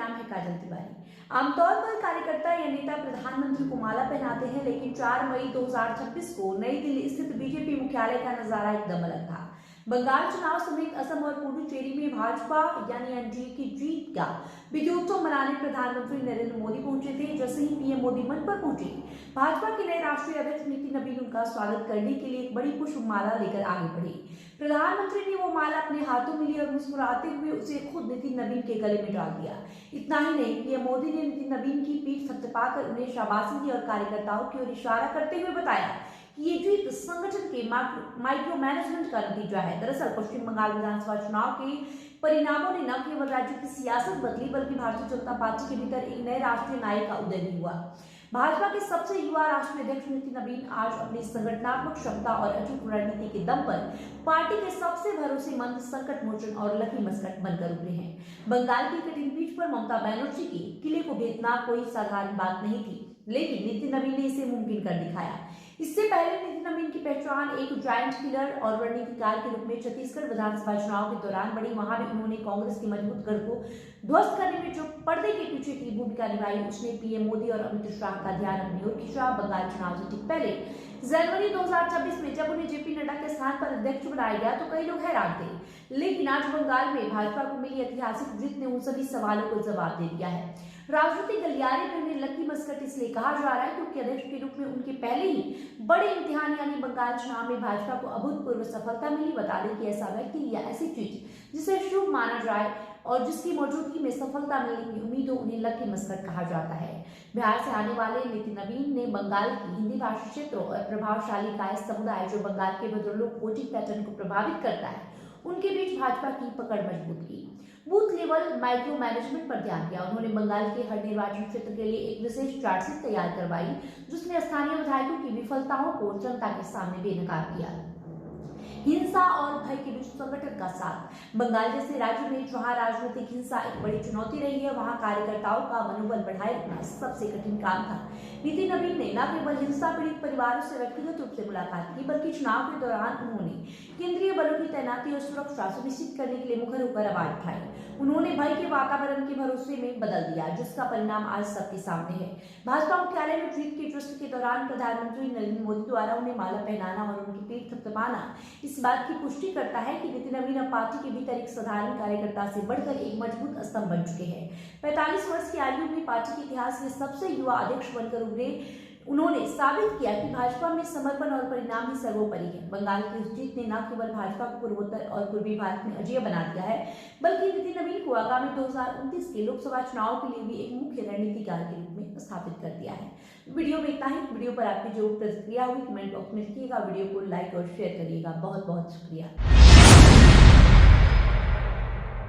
नाम है काजल तिवारी। आमतौर पर कार्यकर्ता या नेता प्रधानमंत्री को माला पहनाते हैं, लेकिन 4 मई 2026 को नई दिल्ली स्थित बीजेपी मुख्यालय का नजारा एकदम अलग था। बंगाल चुनाव समेत असम और पुडुचेरी में भाजपा यानी एनडीए की जीत का विजयोत्सव मनाने प्रधानमंत्री नरेंद्र मोदी पहुंचे थे। जैसे ही पीएम मोदी मंच पर पहुंचे, भाजपा के नए राष्ट्रीय अध्यक्ष नितिन नवीन उनका स्वागत करने के लिए एक बड़ी पुष्पमाला लेकर आगे बढ़े। प्रधानमंत्री ने वो माला अपने हाथों में ली और मुस्कुराते हुए उसे खुद नितिन नवीन के गले में डाल दिया। इतना ही नहीं, पीएम मोदी ने नितिन नवीन की पीठ थपथपाकर उन्हें शाबाशी दी और कार्यकर्ताओं की ओर इशारा करते हुए बताया कि ये जीत संगठन के माइक्रो मैनेजमेंट का नतीजा है। दरअसल पश्चिम बंगाल विधानसभा चुनाव के परिणामों ने न केवल राज्य की सियासत बदली, बल्कि भारतीय जनता पार्टी के भीतर एक नए राष्ट्रीय नायक का उदय भी हुआ। भाजपा के सबसे युवा राष्ट्रीय अध्यक्ष नितिन नवीन आज अपनी संगठनात्मक क्षमता और अचूक रणनीति के दम पर पार्टी के सबसे भरोसेमंद, संकट मोचन और लकी मस्कट बनकर उभरे हैं। बंगाल की कठिन पीठ पर ममता बनर्जी के किले को भेदना कोई साधारण बात नहीं थी, लेकिन नितिन नवीन ने इसे मुमकिन कर दिखाया। इससे पहले नितिन नवीन की पहचान एक जायंट किलर और रणनीतिकार के रूप में छत्तीसगढ़ विधानसभा चुनाव के दौरान बड़ी। वहां भी उन्होंने कांग्रेस की मजबूत गढ़ को ध्वस्त करने में जो पर्दे के पीछे की भूमिका निभाई, उसने पीएम मोदी और अमित शाह का ध्यान अपनी ओर खींचा। बंगाल चुनाव से ठीक पहले जनवरी 2026 में जब उन्हें जेपी नड्डा के स्थान पर अध्यक्ष बनाया गया तो कई लोग हैरान थे, लेकिन आज बंगाल में भाजपा को मिली ऐतिहासिक जीत ने उन सभी सवालों को जवाब दे दिया है। राजनीतिक गलियारे में उन्हें लकी मस्कट इसलिए कहा जा रहा है क्योंकि अध्यक्ष के रूप में उनके पहले ही बड़े इम्तिहान यानी बंगाल चुनाव में भाजपा को अभूतपूर्व सफलता मिली। बता दें कि ऐसा व्यक्ति या ऐसी चीज जिसे शुभ माना जाए और जिसकी मौजूदगी में सफलता मिलने की उम्मीद हो, उन्हें लकी मस्कट कहा जाता है। बिहार से आने वाले नितिन नवीन ने बंगाल की हिंदी भाषी क्षेत्रों और प्रभावशाली कायस्थ समुदाय जो बंगाल के भद्रलोक वोटिंग पैटर्न को प्रभावित करता है, उनके बीच भाजपा की पकड़ मजबूत की। बूथ लेवल माइक्रो मैनेजमेंट पर ध्यान दिया। उन्होंने बंगाल के हर निर्वाचन क्षेत्र के लिए एक विशेष चार्टशीट तैयार करवाई, जिसने स्थानीय विधायकों की विफलताओं को जनता के सामने बेनकाब किया। हिंसा और भय के बीच संगठन का साथ। बंगाल जैसे राज्य में जहां राजनीतिक हिंसा एक बड़ी चुनौती रही है, वहां कार्यकर्ताओं का मनोबल बढ़ाए रखना सबसे कठिन काम था। नितिन नवीन ने न केवल हिंसा पीड़ित परिवारों से व्यक्तिगत रूप से मुलाकात की, बल्कि चुनाव के दौरान उन्होंने केंद्रीय बलों की तैनाती और सुरक्षा सुनिश्चित करने के लिए मुखर होकर आवाज उठाई। उन्होंने भय के वातावरण के भरोसे में बदल दिया, जिसका परिणाम आज सबके सामने है। भाजपा मुख्यालय में जीत के जश्न के दौरान प्रधानमंत्री नरेंद्र मोदी द्वारा उन्हें माला पहनाना और उनकी पीठ थपथपाना इस बात की पुष्टि करता है कि नितिन नवीन अब पार्टी के भीतर एक साधारण कार्यकर्ता से बढ़कर एक मजबूत स्तंभ बन चुके हैं। 45 वर्ष की आयु में पार्टी के इतिहास में सबसे युवा अध्यक्ष बनकर उभरे। उन्होंने साबित किया कि भाजपा में समर्पण और परिणाम ही सर्वोपरि है। बंगाल की इस जीत ने न केवल भाजपा को पूर्वोत्तर और पूर्वी भारत में अजेय बना दिया है, बल्कि नितिन नवीन को आगामी 2029 के लोकसभा चुनाव के लिए भी एक मुख्य रणनीतिकार के रूप में स्थापित कर दिया है। वीडियो में इतना ही। वीडियो पर आपकी जो प्रतिक्रिया हुई कमेंट बॉक्स में लिखिएगा। वीडियो को लाइक और शेयर करिएगा। बहुत बहुत शुक्रिया।